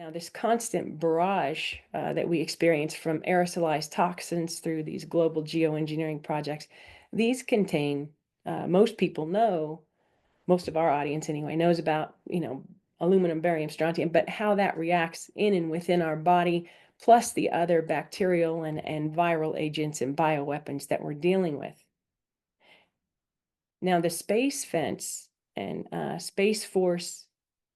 Now, this constant barrage that we experience from aerosolized toxins through these global geoengineering projects, these contain, most people know, most of our audience anyway, knows about, aluminum, barium, strontium, but how that reacts in and within our body, plus the other bacterial and viral agents and bioweapons that we're dealing with. Now, the space fence and Space Force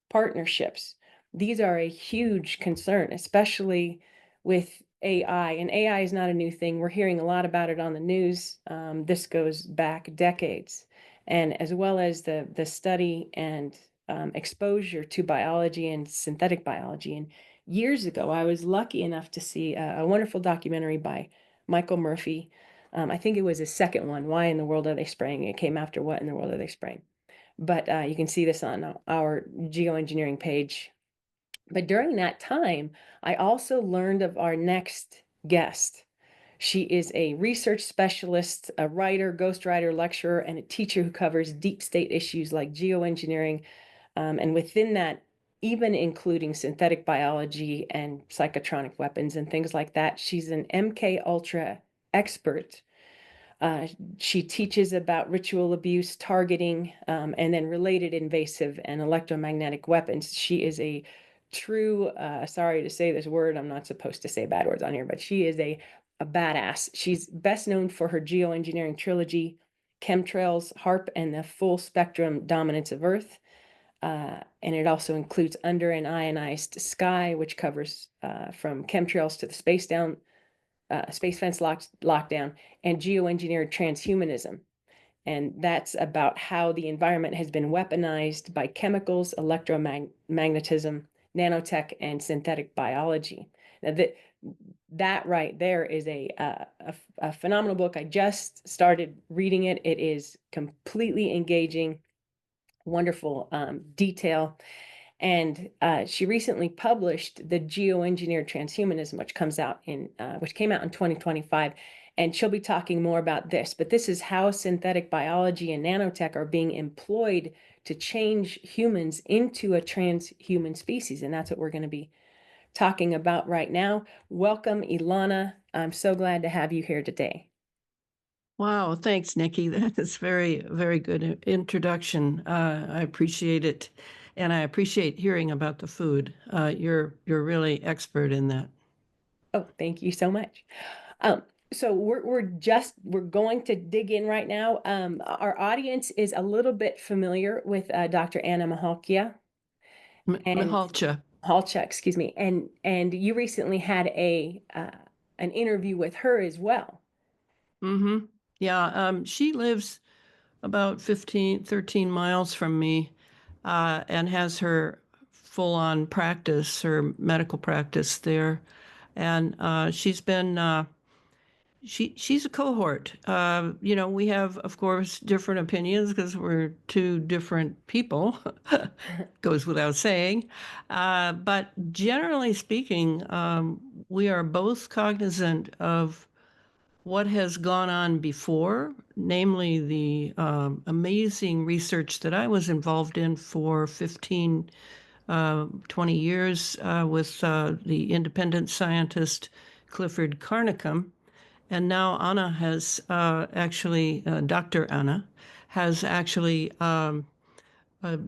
partnerships, these are a huge concern, especially with AI. And AI is not a new thing. We're hearing a lot about it on the news. This goes back decades, and as well as the study and exposure to biology and synthetic biology. And years ago, I was lucky enough to see a wonderful documentary by Michael Murphy. I think it was his second one. Why in the world are they spraying? It came after What in the World Are They Spraying? But you can see this on our geoengineering page. But during that time, I also learned of our next guest. She is a research specialist, a writer, ghostwriter, lecturer, and a teacher who covers deep state issues like geoengineering, and within that, even including synthetic biology and psychotronic weapons and things like that. She's an MK Ultra expert. uh, she teaches about ritual abuse, targeting, and then related invasive and electromagnetic weapons. She is a true, sorry to say this word, I'm not supposed to say bad words on here, but she is a badass. She's best known for her geoengineering trilogy, Chemtrails, HARP, and the Full Spectrum Dominance of Earth. And it also includes Under an Ionized Sky, which covers from chemtrails to the space fence lockdown, and geoengineered transhumanism. And that's about how the environment has been weaponized by chemicals, electromagnetism, nanotech, and synthetic biology. Now, that right there is a phenomenal book. I just started reading it. It is completely engaging, wonderful detail. And she recently published the Geoengineered Transhumanism, which came out in 2025. And she'll be talking more about this. But this is how synthetic biology and nanotech are being employed to change humans into a transhuman species. And that's what we're going to be talking about right now. Welcome, Elana. I'm so glad to have you here today. Wow, thanks, Nikki. That is very, very good introduction. I appreciate it, and I appreciate hearing about the food. You're really expert in that. Oh, thank you so much. Um, so we're going to dig in right now. Our audience is a little bit familiar with Dr. Anna Mahalkia and Mihalcha. Halcha, excuse me, and you recently had an interview with her as well. Mm-hmm. Yeah, she lives about 13 miles from me, and has her full-on practice, her medical practice there. And she's a cohort. We have, of course, different opinions because we're two different people, goes without saying. But generally speaking, we are both cognizant of what has gone on before, namely the amazing research that I was involved in for 20 years with the independent scientist Clifford Carnicom. And now Anna has Dr. Anna has actually done a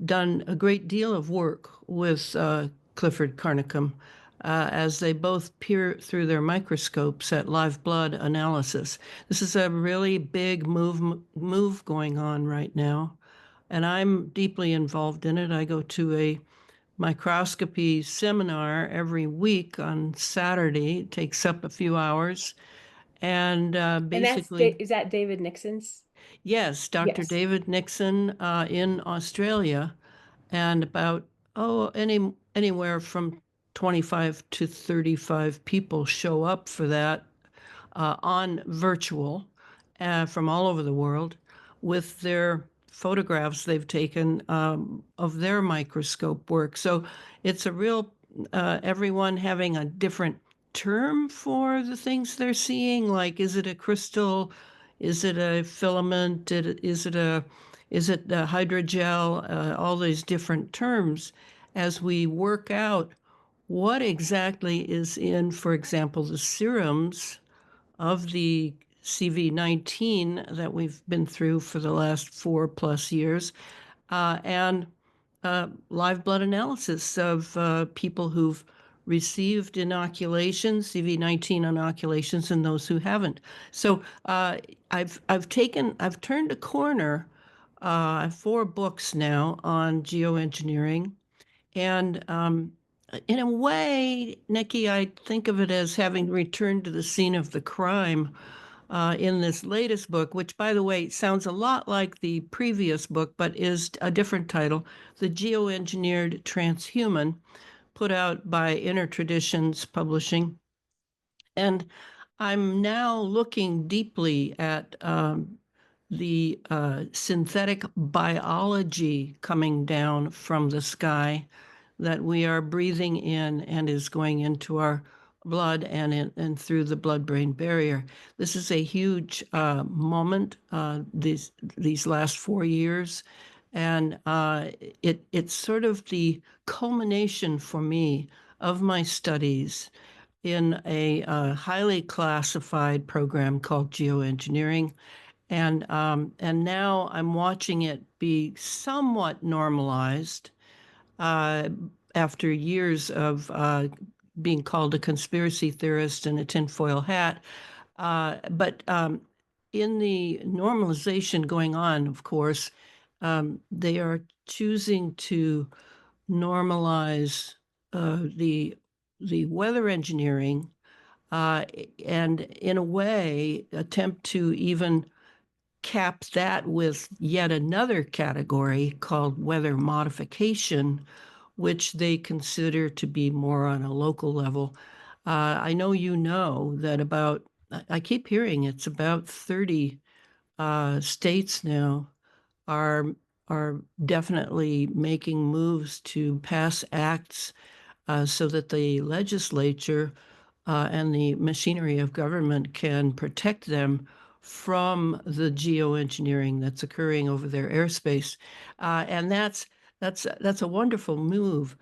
great deal of work with Clifford Carnicom as they both peer through their microscopes at live blood analysis. This is a really big move going on right now, and I'm deeply involved in it. I go to a microscopy seminar every week on Saturday. It takes up a few hours. And And basically, is that David Nixon's? yes, Dr. Yes. David Nixon in Australia, and about anywhere from 25 to 35 people show up for that on virtual from all over the world with their photographs they've taken of their microscope work. So it's a real everyone having a different term for the things they're seeing. Like, is it a crystal? Is it a filament? Is it a hydrogel? All these different terms as we work out what exactly is in, for example, the serums of the CV-19 that we've been through for the last 4+ years, and live blood analysis of people who've received inoculations, CV-19 inoculations, and those who haven't. So I've turned a corner. I have 4 books now on geoengineering, and in a way, Nikki, I think of it as having returned to the scene of the crime in this latest book, which, by the way, sounds a lot like the previous book, but is a different title, The Geoengineered Transhuman, put out by Inner Traditions Publishing. And I'm now looking deeply at the synthetic biology coming down from the sky that we are breathing in and is going into our blood and through the blood-brain barrier. This is a huge moment these last 4 years, and it's sort of the culmination for me of my studies in a highly classified program called geoengineering. And now I'm watching it be somewhat normalized uh, after years of being called a conspiracy theorist and a tinfoil hat. But in the normalization going on, of course, they are choosing to normalize the weather engineering, uh, and in a way attempt to even cap that with yet another category called weather modification, which they consider to be more on a local level. I know you know that I keep hearing it's about 30 states now are are definitely making moves to pass acts so that the legislature and the machinery of government can protect them from the geoengineering that's occurring over their airspace. And that's a wonderful move.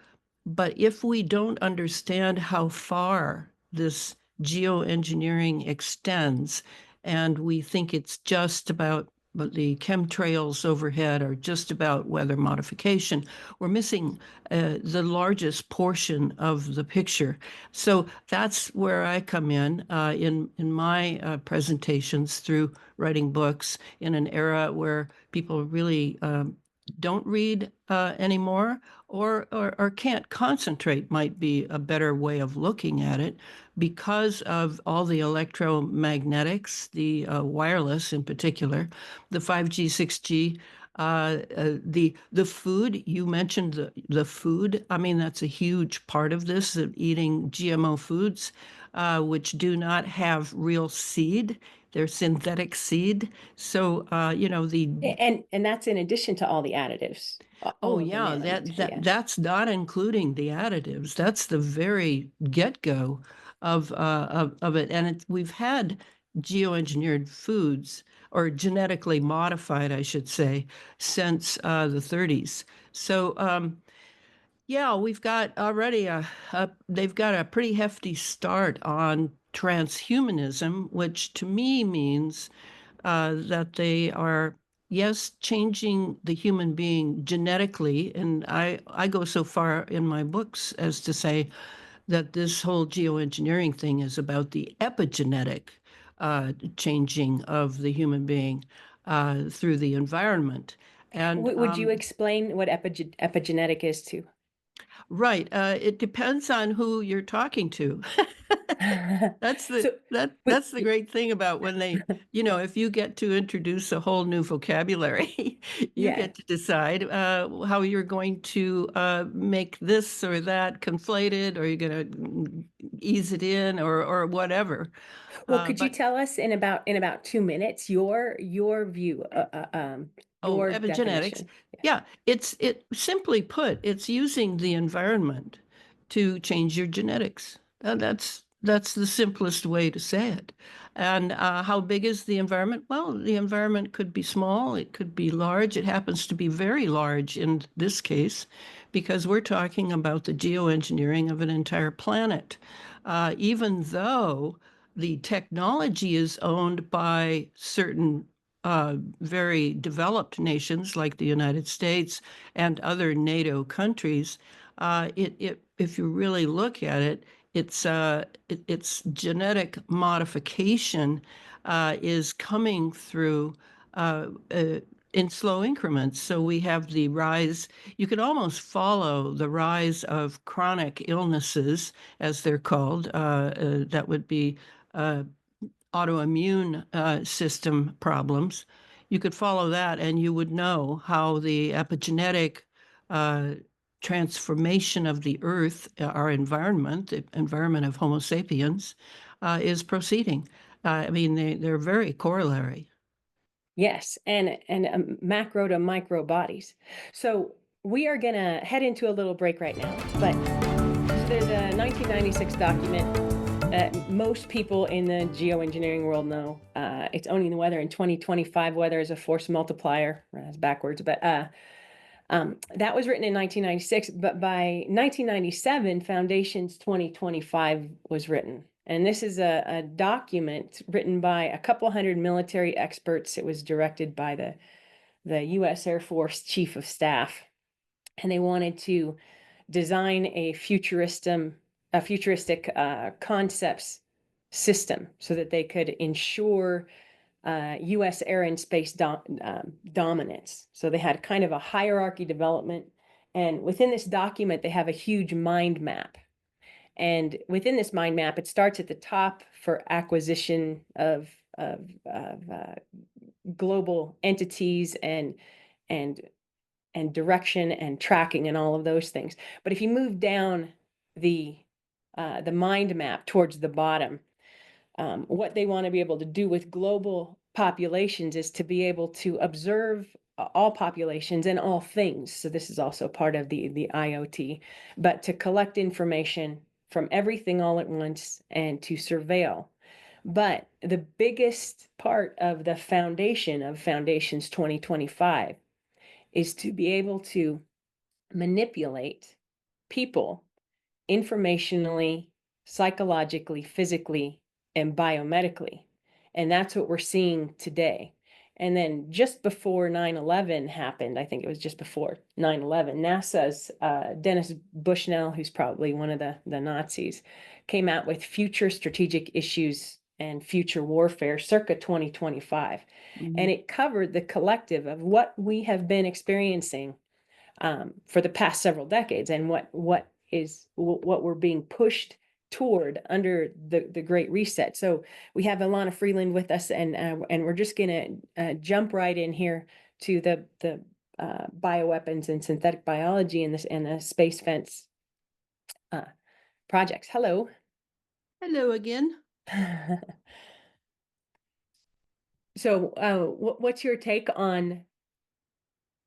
But if we don't understand how far this geoengineering extends, and we think it's just about but the chemtrails overhead are just about weather modification, we're missing the largest portion of the picture. So that's where I come in my presentations through writing books in an era where people really don't read anymore, or can't concentrate, might be a better way of looking at it, because of all the electromagnetics, the wireless in particular, the 5G, 6G, the food. You mentioned the food. I mean, that's a huge part of this, of eating GMO foods, which do not have real seed. They're synthetic seed. So, the And that's in addition to all the additives, Oh all of them yeah, added to, yeah. that's not including the additives. That's the very get-go of it. And we've had geoengineered foods, or genetically modified, I should say, since the 30s. So yeah, we've got already they've got a pretty hefty start on transhumanism, which to me means that they are, yes, changing the human being genetically. And I go so far in my books as to say that this whole geoengineering thing is about the epigenetic changing of the human being through the environment. And Would you explain what epigenetic is too? right, it depends on who you're talking to. That's the So, we, that's the great thing about when if you get to introduce a whole new vocabulary, you yeah. get to decide how you're going to make this or that conflated, or you're going to ease it in, or whatever. Well, could you But tell us in about 2 minutes your view, Oh, your epigenetics. definition? Yeah. Yeah, it simply put, it's using the environment to change your genetics. That's the simplest way to say it. And how big is the environment? Well, the environment could be small, it could be large. It happens to be very large in this case because we're talking about the geoengineering of an entire planet. Even though the technology is owned by certain very developed nations like the United States and other NATO countries, if you really look at it, it's genetic modification is coming through uh, uh, in slow increments. So we have the rise, you can almost follow the rise of chronic illnesses, as they're called. That would be uh, autoimmune system problems. You could follow that and you would know how the epigenetic uh, transformation of the earth, our environment, the environment of Homo sapiens, is proceeding. I mean, they're very corollary. Yes, and macro to micro bodies. So we are gonna head into a little break right now, but so there's a 1996 document that most people in the geoengineering world know. It's owning the weather in 2025. Weather is a force multiplier. That's backwards, but that was written in 1996. But by 1997, Foundations 2025 was written. And this is a document written by a couple hundred military experts. It was directed by the US Air Force Chief of Staff. And they wanted to design a futuristic concepts system so that they could ensure US air and space dominance. So they had kind of a hierarchy development. And within this document, they have a huge mind map. And within this mind map, it starts at the top for acquisition of global entities and and direction and tracking and all of those things. But if you move down the mind map towards the bottom, what they want to be able to do with global populations is to be able to observe all populations and all things. So this is also part of the IoT, but to collect information from everything all at once and to surveil. But the biggest part of the foundation of Foundations 2025 is to be able to manipulate people informationally, psychologically, physically, and biomedically. And that's what we're seeing today. And then just before 9/11 happened, I think it was just before 9/11, NASA's Dennis Bushnell, who's probably one of the Nazis, came out with Future Strategic Issues and Future Warfare circa 2025. Mhm. And it covered the collective of what we have been experiencing for the past several decades and what we're being pushed toward under the Great Reset. So we have Elana Freeland with us, and we're just gonna jump right in here to the bioweapons and synthetic biology and this and the space fence uh, projects. Hello. Hello again. So, what's your take on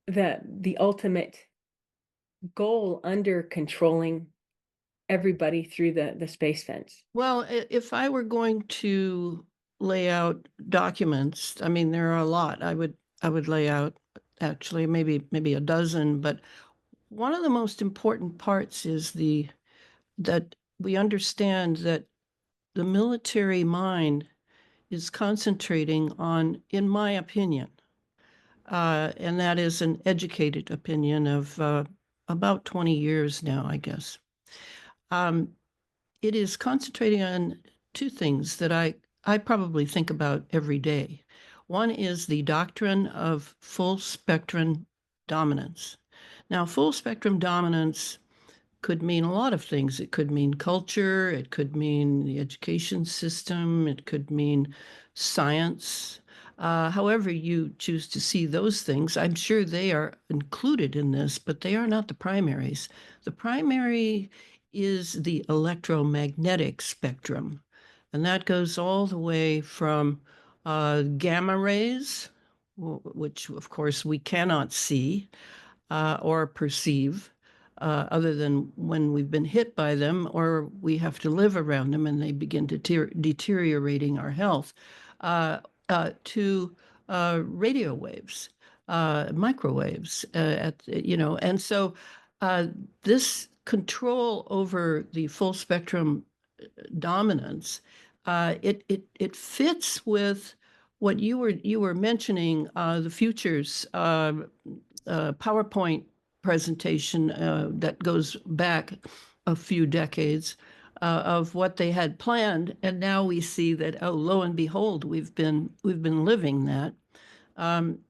the ultimate goal under controlling everybody through the space fence? Well, if I were going to lay out documents, I mean, there are a lot. I would lay out actually maybe a dozen, but one of the most important parts is the that we understand that the military mind is concentrating on, in my opinion, and that is an educated opinion of about 20 years now, I guess. Um, it is concentrating on two things that I probably think about every day. One is the doctrine of full spectrum dominance. Now, full spectrum dominance could mean a lot of things. It could mean culture, it could mean the education system, it could mean science. However, you choose to see those things, I'm sure they are included in this, but they are not the primaries. The primary is the electromagnetic spectrum, and that goes all the way from gamma rays, which of course we cannot see or perceive, other than when we've been hit by them or we have to live around them and they begin to deteriorating our health, to radio waves, microwaves, and so uh, this control over the full spectrum dominance, it fits with what you were mentioning, the futures PowerPoint presentation that goes back a few decades of what they had planned, and now we see that, oh, lo and behold, we've been living that.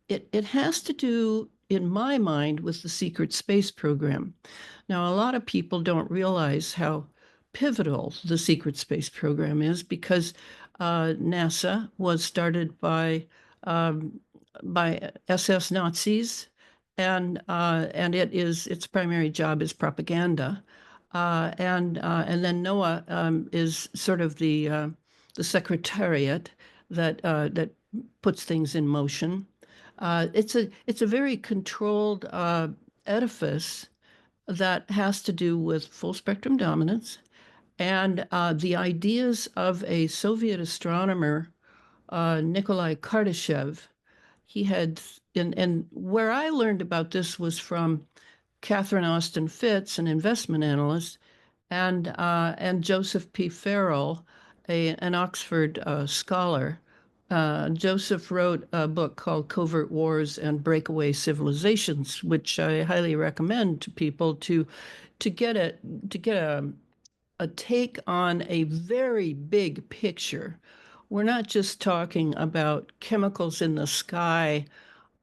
It has to do, in my mind, with the secret space program. Now, a lot of people don't realize how pivotal the secret space program is because NASA was started by SS Nazis, and its primary job is propaganda, and then NOAA is sort of the secretariat that puts things in motion. It's a very controlled edifice that has to do with full spectrum dominance and the ideas of a Soviet astronomer, Nikolai Kardashev. He had, and where I learned about this was from Catherine Austin Fitts, an investment analyst, and Joseph P. Farrell, an Oxford scholar. Joseph wrote a book called Covert Wars and Breakaway Civilizations, which I highly recommend to people to get a take on a very big picture. We're not just talking about chemicals in the sky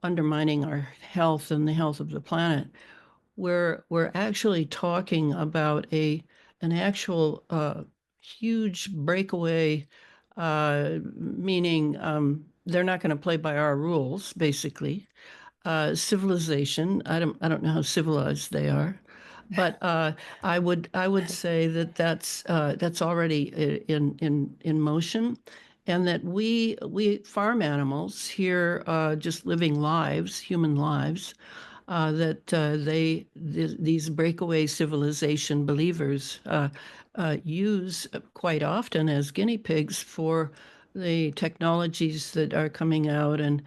undermining our health and the health of the planet. We're actually talking about an actual huge breakaway, meaning they're not going to play by our rules, basically. Civilization. I don't know how civilized they are, but I would say that that's already in motion, and that we farm animals here, just living lives, human lives, that these breakaway civilization believers use quite often as guinea pigs for the technologies that are coming out, and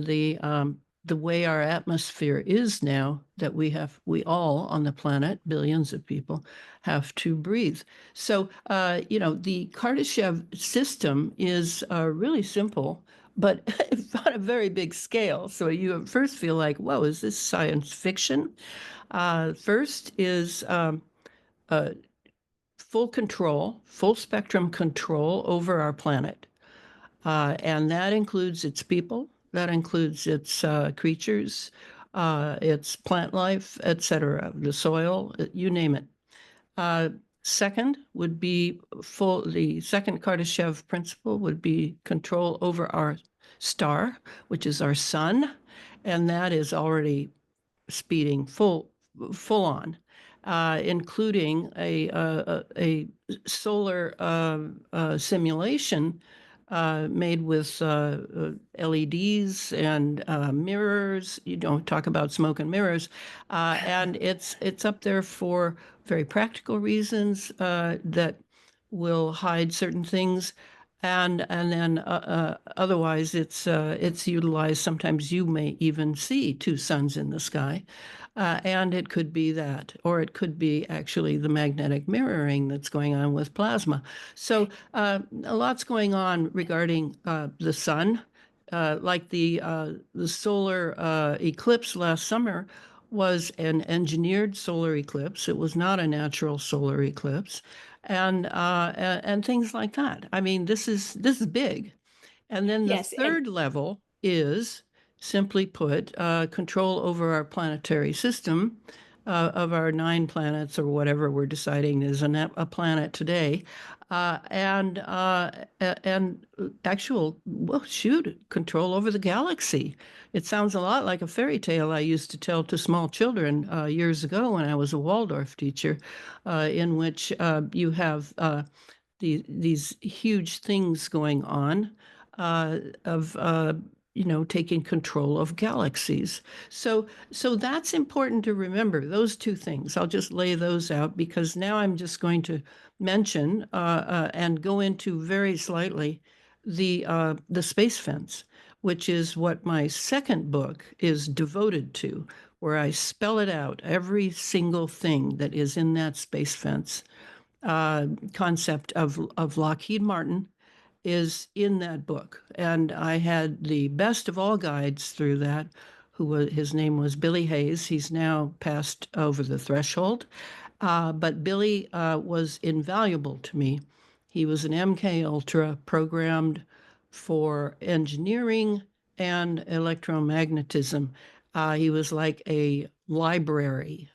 the way our atmosphere is now, that we all on the planet, billions of people, have to breathe. So, the Kardashev system is really simple, but on a very big scale. So you at first feel like, whoa, is this science fiction? First is uh, full control, full spectrum control over our planet. And that includes its people, that includes its creatures, its plant life, etc., the soil, you name it. Uh, Second would be the second Kardashev principle would be control over our star, which is our sun, and that is already speeding full on, including a solar simulation made with LEDs and mirrors. You don't talk about smoke and mirrors, and it's up there for very practical reasons that will hide certain things. And then otherwise it's utilized. Sometimes you may even see two suns in the sky, and it could be that, or it could be actually the magnetic mirroring that's going on with plasma. So a lot's going on regarding the sun, like the solar eclipse last summer was an engineered solar eclipse. It was not a natural solar eclipse, and things like that. I mean, this is big. And then the Yes, and third level is, simply put, control over our planetary system, of our 9 planets or whatever we're deciding is a planet today, and actual, well, shoot, control over the galaxy. It sounds a lot like a fairy tale I used to tell to small children years ago when I was a Waldorf teacher, in which you have these huge things going on, of taking control of galaxies. So that's important to remember. Those two things. I'll just lay those out because now I'm just going to mention and go into very slightly the space fence, which is what my second book is devoted to, where I spell it out, every single thing that is in that space fence concept of Lockheed Martin is in that book. And I had the best of all guides through that, his name was Billy Hayes. He's now passed over the threshold. But Billy was invaluable to me. He was an MK Ultra programmed for engineering and electromagnetism. He was like a library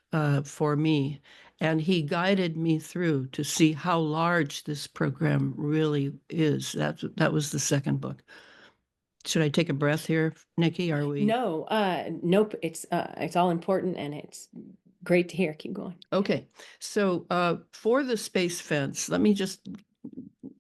for me, and he guided me through to see how large this program really is. That was the second book. Should I take a breath here, Nikki? Are we? No, nope. It's all important and it's great to hear. Keep going. Okay. So for the space fence, let me just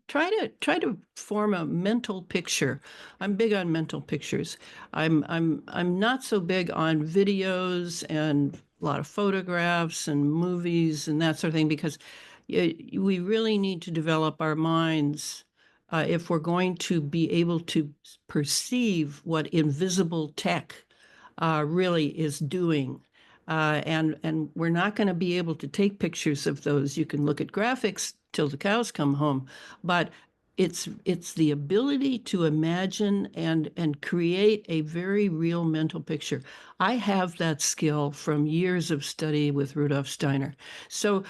try to form a mental picture. I'm big on mental pictures. I'm not so big on videos and a lot of photographs and movies and that sort of thing, because we really need to develop our minds if we're going to be able to perceive what invisible tech really is doing. And we're not going to be able to take pictures of those. You can look at graphics till the cows come home, but it's the ability to imagine and create a very real mental picture. I have that skill from years of study with Rudolf Steiner. So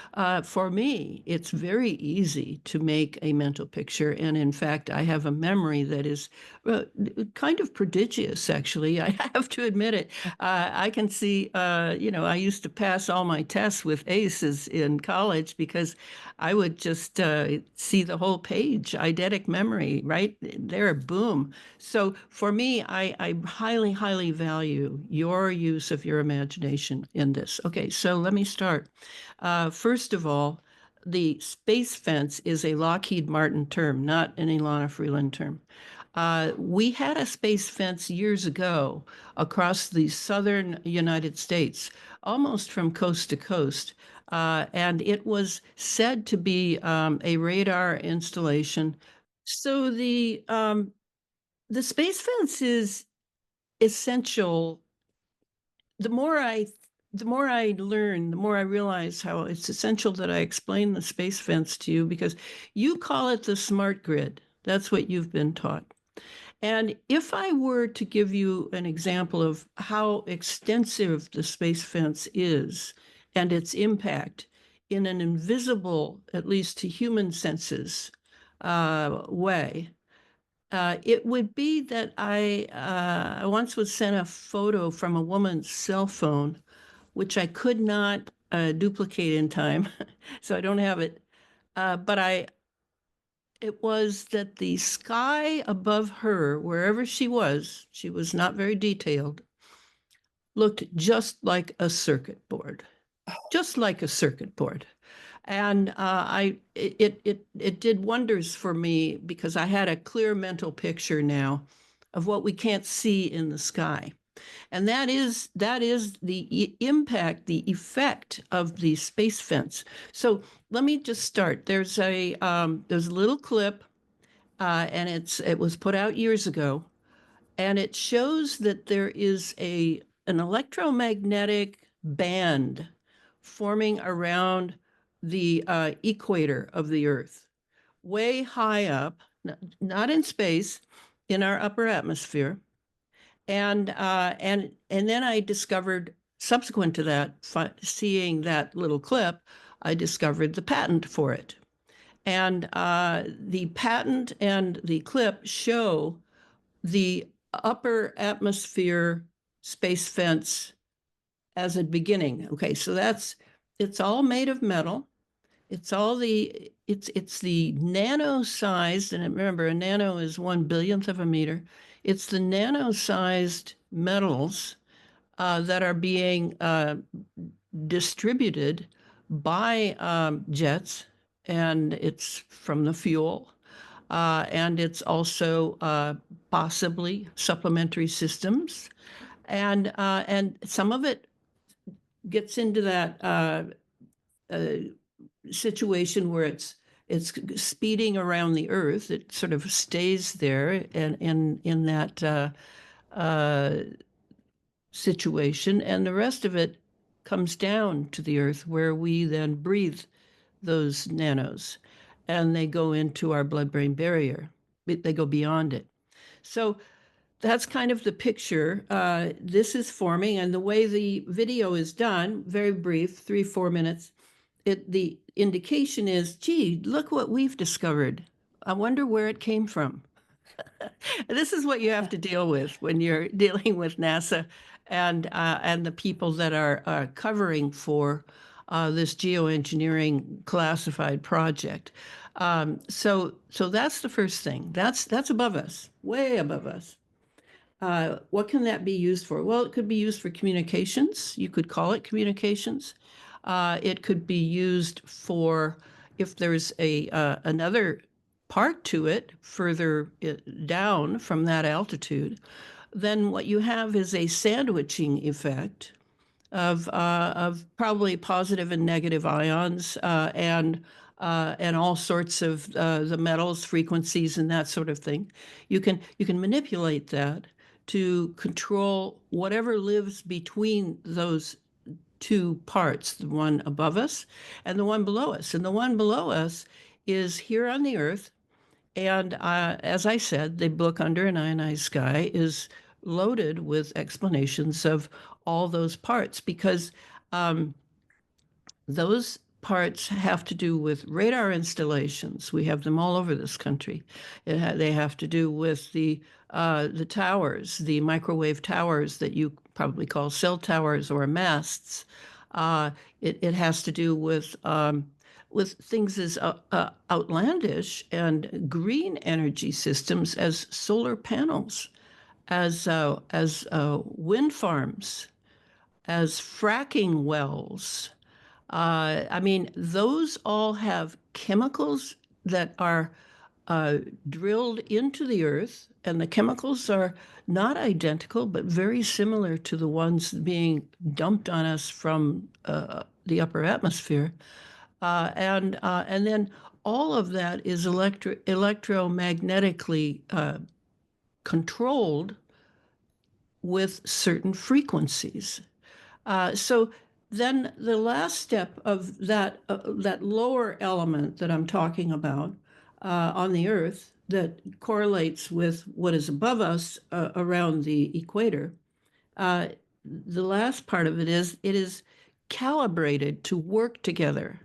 for me, it's very easy to make a mental picture. And in fact, I have a memory that is kind of prodigious, actually. I have to admit it. I can see, I used to pass all my tests with aces in college because I would just see the whole page, eidetic memory, right there, boom. So for me, I highly, highly value your use of your imagination in this. Okay, so let me start. First of all, the space fence is a Lockheed Martin term, not an Elana Freeland term. We had a space fence years ago across the southern United States, almost from coast to coast. And it was said to be a radar installation. So the space fence is essential. The more I learn, the more I realize how it's essential that I explain the space fence to you, because you call it the smart grid. That's what you've been taught. And if I were to give you an example of how extensive the space fence is and its impact in an invisible, at least to human senses, way, it would be that I once was sent a photo from a woman's cell phone, which I could not duplicate in time, so I don't have it. But it was that the sky above her, wherever she was not very detailed, looked just like a circuit board, just like a circuit board. And it did wonders for me because I had a clear mental picture now of what we can't see in the sky. And that is the impact, the effect of the space fence. So let me just start. There's a little clip, and it was put out years ago, and it shows that there is an electromagnetic band forming around the equator of the Earth, way high up, not in space, in our upper atmosphere. And then I discovered, subsequent to that, seeing that little clip, I discovered the patent for it. And the patent and the clip show the upper atmosphere space fence as a beginning. Okay, so it's all made of metal. It's the nano-sized, and remember, a nano is 1/1000th of a meter. It's the nano-sized metals that are being distributed by jets, and it's from the fuel. And it's also possibly supplementary systems, and some of it gets into that situation where it's speeding around the Earth. It sort of stays there, and in that situation, and the rest of it comes down to the earth where we then breathe those nanos and they go into our blood-brain barrier. They go beyond it. So that's kind of the picture. This is forming, and the way the video is done, very brief, 3-4 minutes, the indication is, gee, look what we've discovered. I wonder where it came from. This is what you have to deal with when you're dealing with NASA and the people that are covering for this geoengineering classified project. So that's the first thing. That's above us, way above us. What can that be used for? Well, it could be used for communications. You could call it communications. It could be used for if there's another part to it further down from that altitude, then what you have is a sandwiching effect of probably positive and negative ions and all sorts of the metals, frequencies, and that sort of thing. You can manipulate that to control whatever lives between those two parts, the one above us and the one below us. And the one below us is here on the Earth. And as I said, the book Under an Ionized Sky is loaded with explanations of all those parts because um, those parts have to do with radar installations. We have them all over this country. They have to do with the towers, the microwave towers that you probably call cell towers or masts. It has to do with things as outlandish and green energy systems as solar panels, as wind farms, as fracking wells. I mean, those all have chemicals that are drilled into the earth, and the chemicals are not identical, but very similar to the ones being dumped on us from the upper atmosphere. And then all of that is electromagnetically controlled with certain frequencies. So then the last step of that lower element that I'm talking about on the Earth that correlates with what is above us around the equator, uh, the last part of it is calibrated to work together.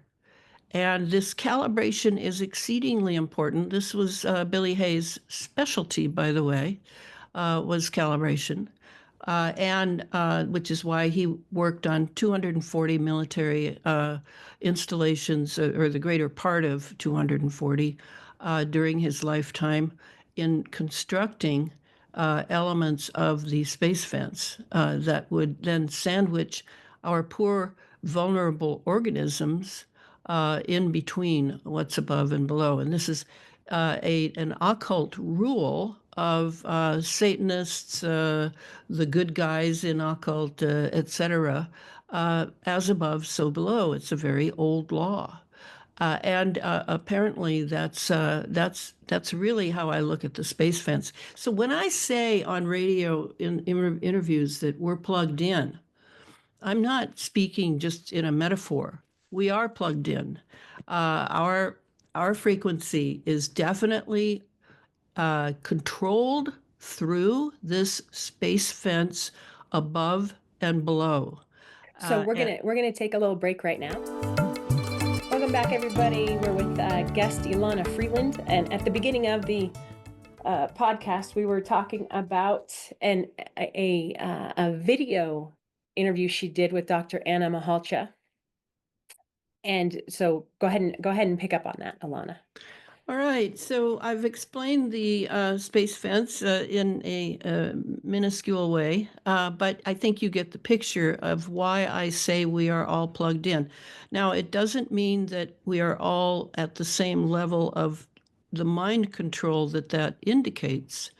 And this calibration is exceedingly important. This was Billy Hayes' specialty, by the way, was calibration, and which is why he worked on 240 military installations, or the greater part of 240, during his lifetime in constructing elements of the space fence that would then sandwich our poor, vulnerable organisms in between what's above and below. And this is an occult rule of Satanists, the good guys in occult, etc. As above, so below. It's a very old law. And apparently that's really how I look at the space fence. So when I say on radio in interviews that we're plugged in, I'm not speaking just in a metaphor. We are plugged in. Our frequency is definitely controlled through this space fence above and below. So we're gonna take a little break right now. Welcome back, everybody. We're with guest Elana Freeland, and at the beginning of the podcast, we were talking about a video interview she did with Dr. Anna Mahalcha. And so go ahead and pick up on that, Elana. All right, so I've explained the space fence in a minuscule way, but I think you get the picture of why I say we are all plugged in. Now, it doesn't mean that we are all at the same level of the mind control that indicates.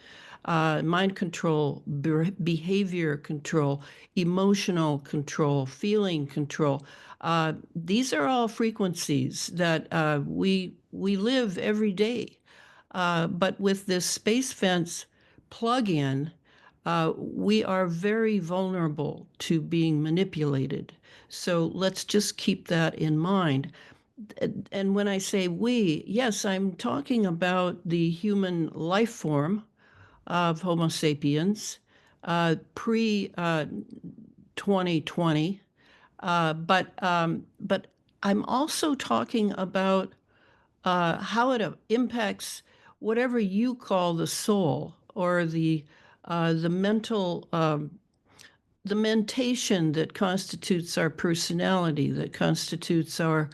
Mind control, behavior control, emotional control, feeling control. These are all frequencies that we live every day. But with this space fence plug-in, we are very vulnerable to being manipulated. So let's just keep that in mind. And when I say we, yes, I'm talking about the human life form of Homo sapiens pre 2020. But I'm also talking about how it impacts whatever you call the soul or the mental the mentation that constitutes our personality, that constitutes our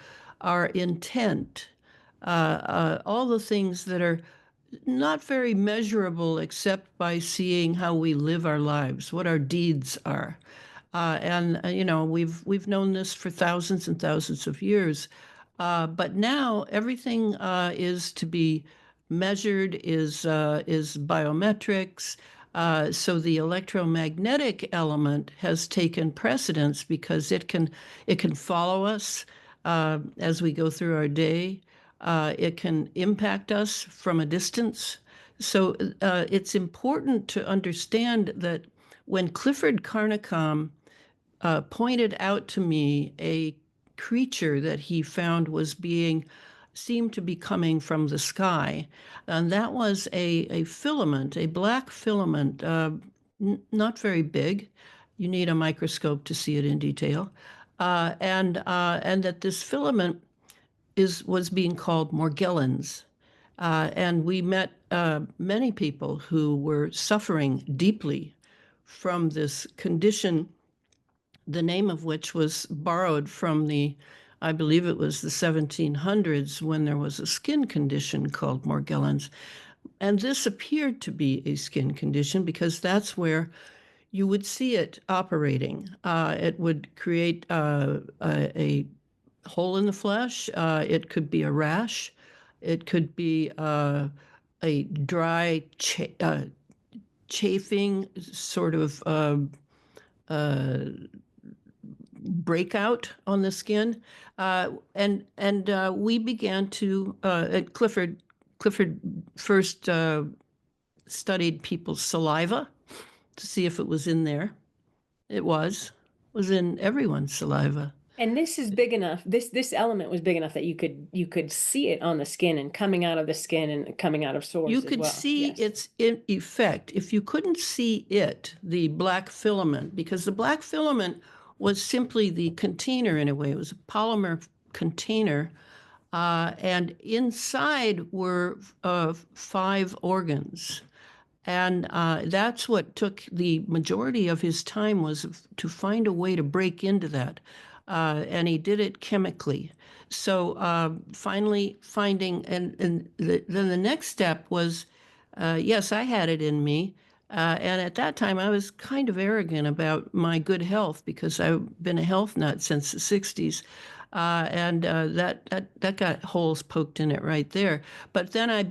intent, all the things that are not very measurable except by seeing how we live our lives, what our deeds are. And you know, we've known this for thousands and thousands of years, but now everything is to be measured, is biometrics. So the electromagnetic element has taken precedence because it can follow us as we go through our day. It can impact us from a distance. So it's important to understand that when Clifford Carnicom pointed out to me a creature that he found seemed to be coming from the sky. And that was a filament, a black filament, not very big. You need a microscope to see it in detail. And that this filament was being called Morgellons. And we met many people who were suffering deeply from this condition, the name of which was borrowed from I believe it was the 1700s, when there was a skin condition called Morgellons. And this appeared to be a skin condition because that's where you would see it operating. It would create a hole in the flesh. It could be a rash. It could be a dry, chafing sort of breakout on the skin, and we began to. Clifford first studied people's saliva to see if it was in there. It was in everyone's saliva. And this is big enough. This element was big enough that you could see it on the skin and coming out of the skin and coming out of You sores as could well. see Yes. its effect. If you couldn't see it, the black filament, because the black filament was simply the container in a way, it was a polymer container, and inside were 5 organs. And that's what took the majority of his time, was to find a way to break into that. And he did it chemically. So finally finding, and then the next step was, yes, I had it in me. And at that time, I was kind of arrogant about my good health because I've been a health nut since the 60s. And that got holes poked in it right there. But then I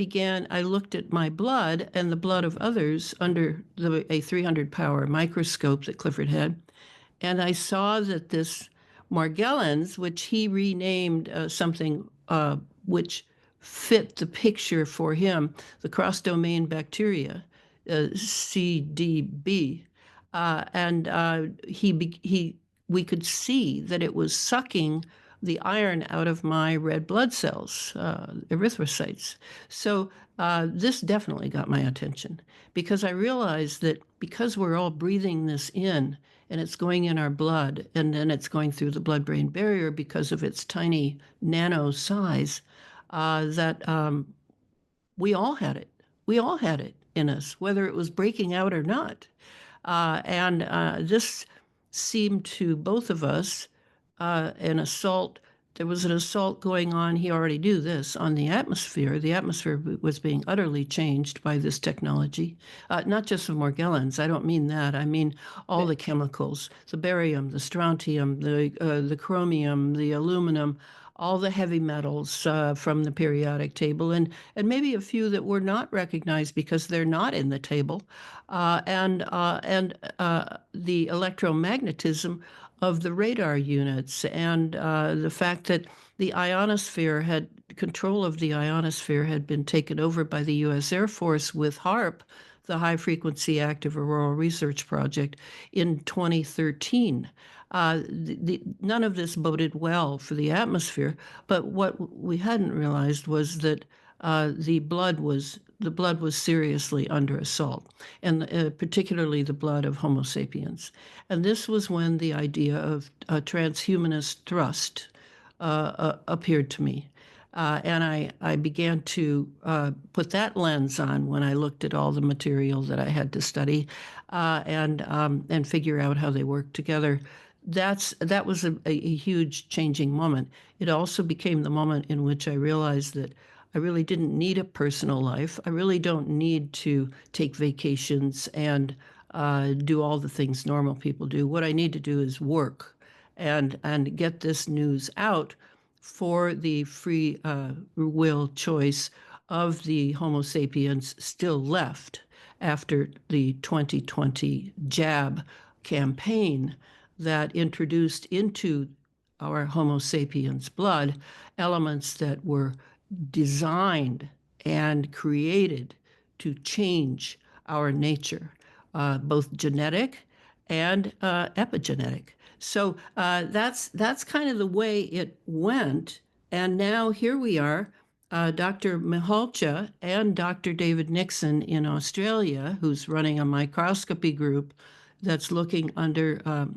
looked at my blood and the blood of others under a 300 power microscope that Clifford had. And I saw that this Morgellons, which he renamed something which fit the picture for him, the cross-domain bacteria, CDB, and we could see that it was sucking the iron out of my red blood cells, erythrocytes. So this definitely got my attention because I realized that because we're all breathing this in and it's going in our blood and then it's going through the blood-brain barrier because of its tiny nano size, that we all had it. We all had it in us, whether it was breaking out or not. And this seemed to both of us an assault. There was an assault going on. He already knew this on the atmosphere. The atmosphere was being utterly changed by this technology, not just of Morgellons. I don't mean that. I mean all the chemicals: the barium, the strontium, the chromium, the aluminum, all the heavy metals from the periodic table, and maybe a few that were not recognized because they're not in the table, and the electromagnetism of the radar units, and the fact that the ionosphere control of the ionosphere had been taken over by the U.S. Air Force with HARP the High Frequency Active Auroral Research Project in 2013. None of this boded well for the atmosphere, but what we hadn't realized was that the blood was seriously under assault, and particularly the blood of Homo sapiens. And this was when the idea of a transhumanist thrust appeared to me. And I began to put that lens on when I looked at all the material that I had to study and figure out how they work together. That was a huge changing moment. It also became the moment in which I realized that I really didn't need a personal life. I really don't need to take vacations and do all the things normal people do. What I need to do is work and get this news out for the free will choice of the Homo sapiens still left after the 2020 jab campaign that introduced into our Homo sapiens blood elements that were designed and created to change our nature, both genetic and epigenetic. So that's kind of the way it went. And now here we are, Dr. Mihalcha and Dr. David Nixon in Australia, who's running a microscopy group that's looking under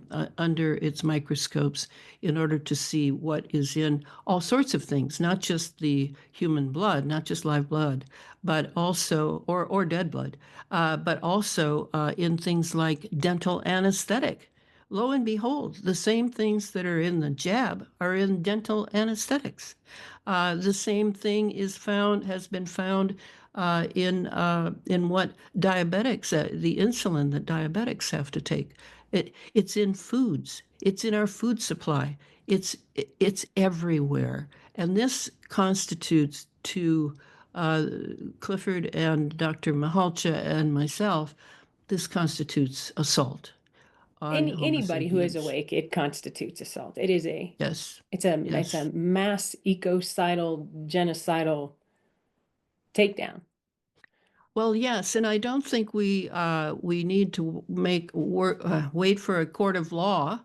its microscopes in order to see what is in all sorts of things, not just the human blood, not just live blood, but also or dead blood, but also in things like dental anesthetic. Lo and behold, the same things that are in the jab are in dental anesthetics. The same thing has been found in what diabetics, the insulin that diabetics have to take. It's in foods. It's in our food supply. It's everywhere, and this constitutes to Clifford and Dr. Mahalcha and myself. This constitutes assault on Homo Anybody who is sapiens. awake, it constitutes assault. It is a Yes, it's a yes. mass ecocidal genocidal takedown. Well, yes, and I don't think we need to wait for a court of law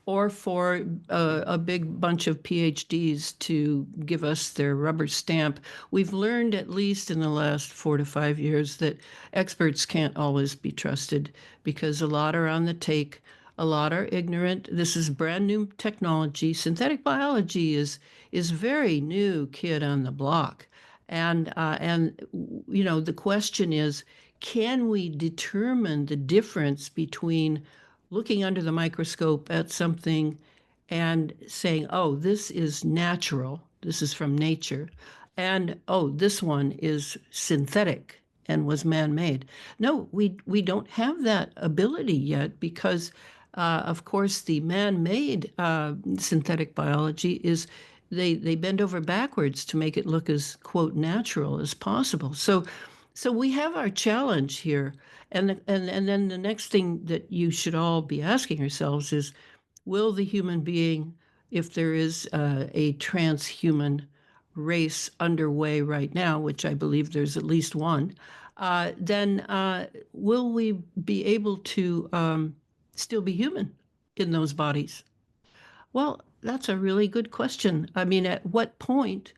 or for a big bunch of PhDs to give us their rubber stamp. We've learned, at least in the last 4 to 5 years, that experts can't always be trusted because a lot are on the take, a lot are ignorant. This is brand new technology. Synthetic biology is very new kid on the block. And the question is, can we determine the difference between looking under the microscope at something and saying, oh, this is natural, this is from nature, and oh, this one is synthetic and was man-made. No, we don't have that ability yet because, of course, the man-made synthetic biology is they bend over backwards to make it look as quote natural as possible. So we have our challenge here. And then the next thing that you should all be asking yourselves is, will the human being, if there is a transhuman race underway right now, which I believe there's at least one, then will we be able to still be human in those bodies? Well, that's a really good question. I mean, at what point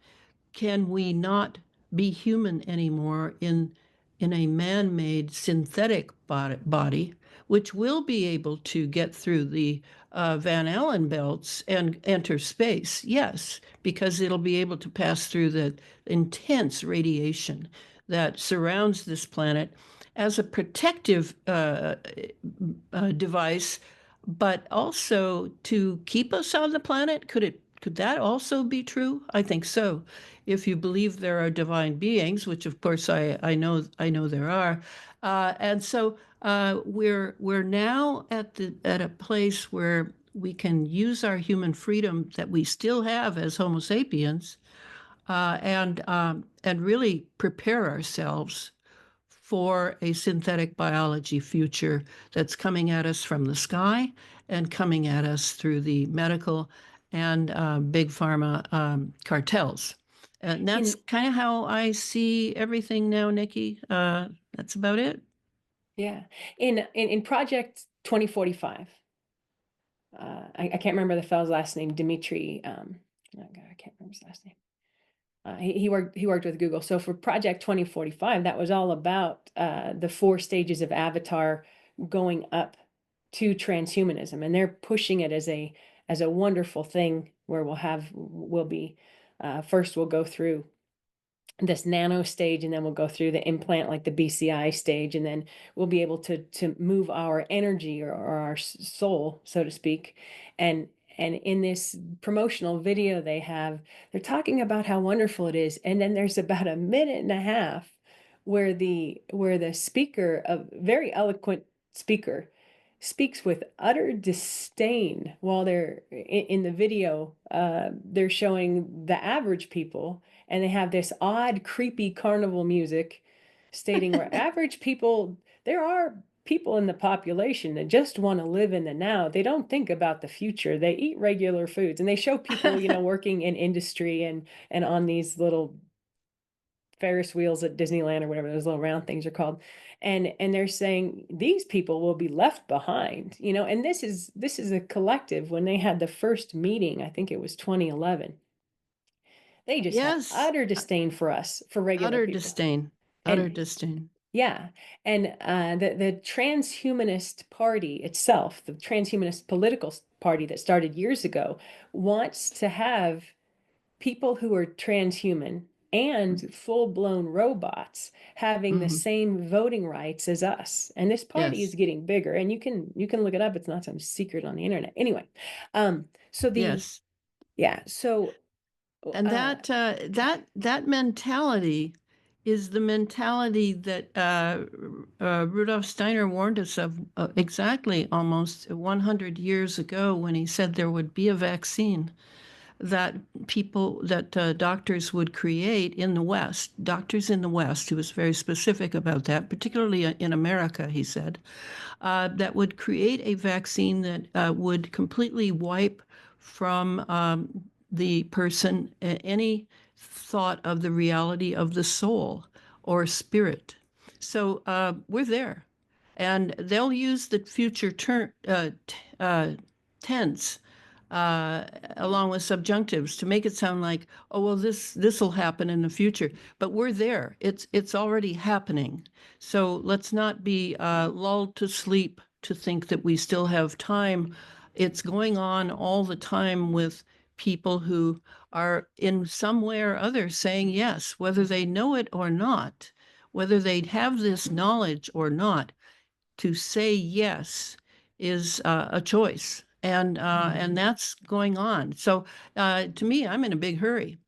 can we not be human anymore in a man-made synthetic body, which will be able to get through the Van Allen belts and enter space? Yes, because it'll be able to pass through the intense radiation that surrounds this planet as a protective device, but also to keep us on the planet. Could that also be true? I think so. If you believe there are divine beings, which of course I know there are, and so we're now at a place where we can use our human freedom that we still have as Homo sapiens, and really prepare ourselves for a synthetic biology future that's coming at us from the sky and coming at us through the medical and big pharma cartels. And that's In kind of how I see everything now, Nikki. That's about it. Yeah. In Project 2045, I can't remember the fellow's last name, Dimitri. Oh God, I can't remember his last name. He worked with Google. So for Project 2045, that was all about the 4 stages of Avatar going up to transhumanism, and they're pushing it as a wonderful thing where we'll be first we'll go through this nano stage, and then we'll go through the implant, like the BCI stage, and then we'll be able to move our energy, or our soul, so to speak. And in this promotional video they're talking about how wonderful it is, and then there's about a minute and a half where the speaker, a very eloquent speaker, speaks with utter disdain while they're in the video. They're showing the average people, and they have this odd, creepy carnival music stating where average people, there are people in the population that just want to live in the now. They don't think about the future. They eat regular foods, and they show people, working in industry and on these little Ferris wheels at Disneyland, or whatever those little round things are called. And they're saying these people will be left behind, and this is a collective. When they had the first meeting, I think it was 2011, they just had Yes, utter disdain for us, for regular utter people. disdain, utter And disdain. yeah, and the transhumanist party itself, the transhumanist political party that started years ago, wants to have people who are transhuman and full-blown robots having the Hmm. same voting rights as us. And this party is Yes, getting bigger, and you can look it up. It's not some secret on the internet. Anyway, so the yes. yeah, so And that mentality is the mentality that Rudolf Steiner warned us of exactly almost 100 years ago when he said there would be a vaccine that doctors would create in the West. Doctors in the West, he was very specific about that, particularly in America, he said, that would create a vaccine that would completely wipe from the person any thought of the reality of the soul or spirit. So we're there. And they'll use the future tense along with subjunctives to make it sound like, oh well, this will happen in the future. But we're there. It's already happening. So let's not be lulled to sleep to think that we still have time. It's going on all the time with people who are in some way or other saying yes, whether they know it or not, whether they have this knowledge or not. To say yes is a choice, and that's going on. So to me, I'm in a big hurry.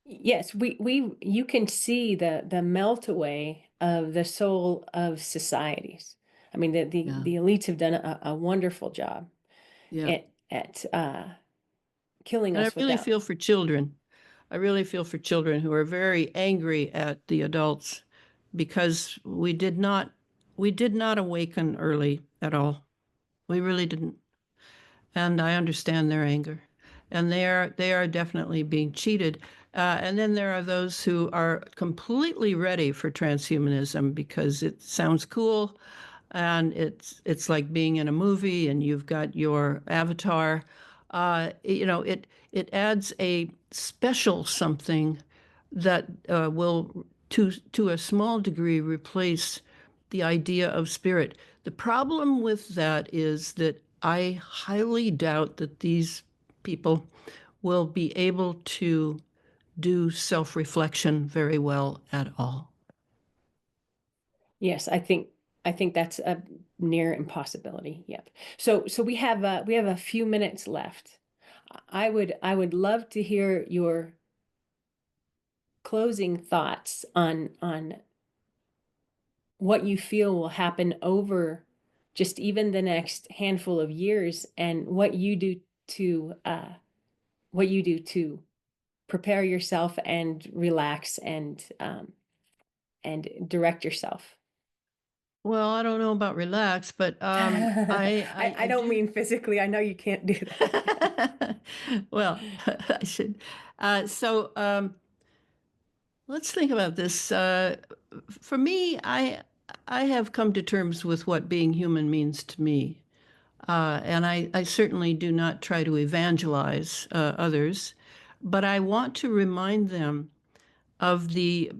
yes, we you can see the melt away of the soul of societies. I mean, the Yeah, the elites have done a wonderful job yeah. at killing And I us really without. feel for children. I really feel for children who are very angry at the adults because we did not awaken early at all. We really didn't. And I understand their anger, and they are definitely being cheated. And then there are those who are completely ready for transhumanism because it sounds cool, and it's like being in a movie, and you've got your avatar. It adds a special something that will, to a small degree, replace the idea of spirit. The problem with that is that I highly doubt that these people will be able to do self-reflection very well at all. Yes, I think that's a near impossibility. Yep. So we have a few minutes left. I would love to hear your closing thoughts on what you feel will happen over just even the next handful of years, and what you do to prepare yourself and relax and direct yourself. Well, I don't know about relax, but I I don't do. mean physically. I know you can't do that. Well, I should. So Let's think about this. For me, I have come to terms with what being human means to me. And I certainly do not try to evangelize others, but I want to remind them of the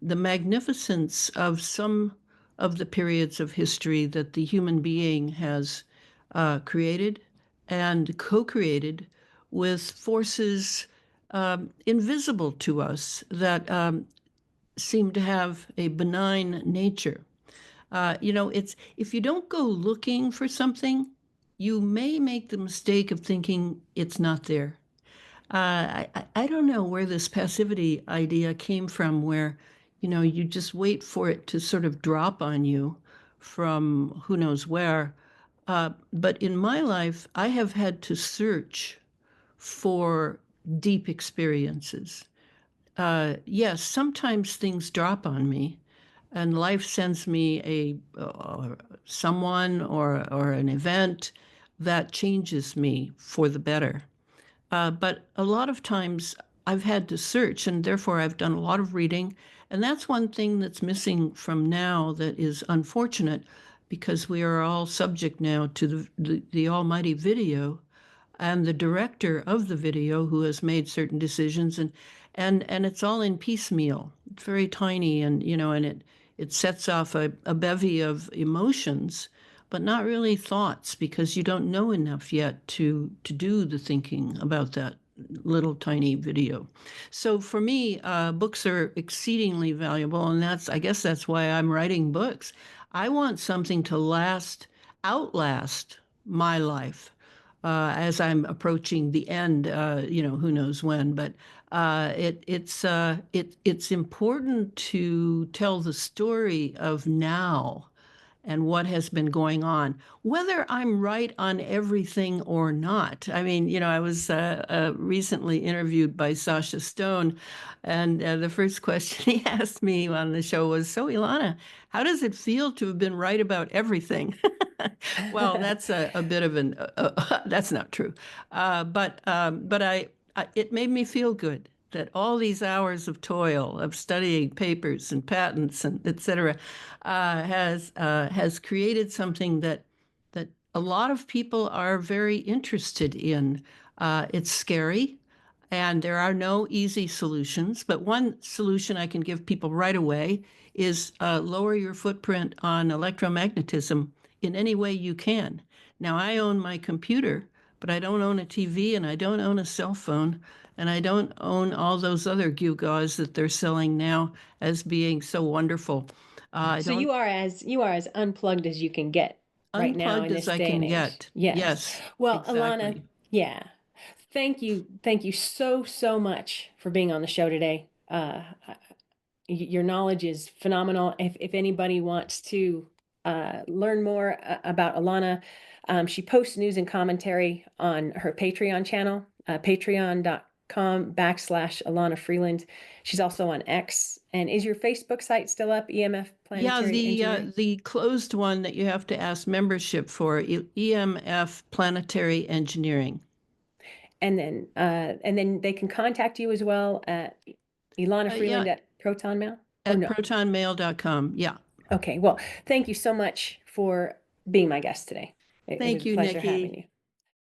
magnificence of some of the periods of history that the human being has created and co-created with forces invisible to us that seem to have a benign nature. It's if you don't go looking for something, you may make the mistake of thinking it's not there. I don't know where this passivity idea came from, where, you just wait for it to sort of drop on you from who knows where. But in my life, I have had to search for deep experiences. Yes, sometimes things drop on me, and life sends me someone or an event that changes me for the better. But a lot of times I've had to search, and therefore I've done a lot of reading. And that's one thing that's missing from now that is unfortunate, because we are all subject now to the almighty video and the director of the video who has made certain decisions, and it's all in piecemeal. It's very tiny, and and it sets off a bevy of emotions, but not really thoughts, because you don't know enough yet to do the thinking about that little tiny video. So for me, books are exceedingly valuable, and I guess that's why I'm writing books. I want something to outlast my life as I'm approaching the end, who knows when, but it's important to tell the story of now and what has been going on, whether I'm right on everything or not. I mean, I was recently interviewed by Sasha Stone, and the first question he asked me on the show was, "So, Elana, how does it feel to have been right about everything?" Well, that's a bit of that's not true. But it made me feel good that all these hours of toil, of studying papers and patents and et cetera, has created something that a lot of people are very interested in. It's scary, and there are no easy solutions. But one solution I can give people right away is lower your footprint on electromagnetism in any way you can. Now, I own my computer, but I don't own a TV, and I don't own a cell phone, and I don't own all those other gewgaws that they're selling now as being so wonderful. I So don't you are as unplugged as you can get right now unplugged in as this I day and can age. get. Yes. Yes, Well, Elana, exactly. yeah. Thank you so, so much for being on the show today. Your knowledge is phenomenal. If anybody wants to learn more about Elana, she posts news and commentary on her Patreon channel, patreon.com/Elana Freeland. She's also on X. And is your Facebook site still up, EMF Yeah, Planetary Engineering? the closed one that you have to ask membership for, EMF Planetary Engineering. And then they can contact you as well at Elana Yeah, Freeland at Proton Mail, or at no? protonmail.com. Yeah. Okay, well, thank you so much for being my guest today. It was Thank a you, pleasure having Nikki. you.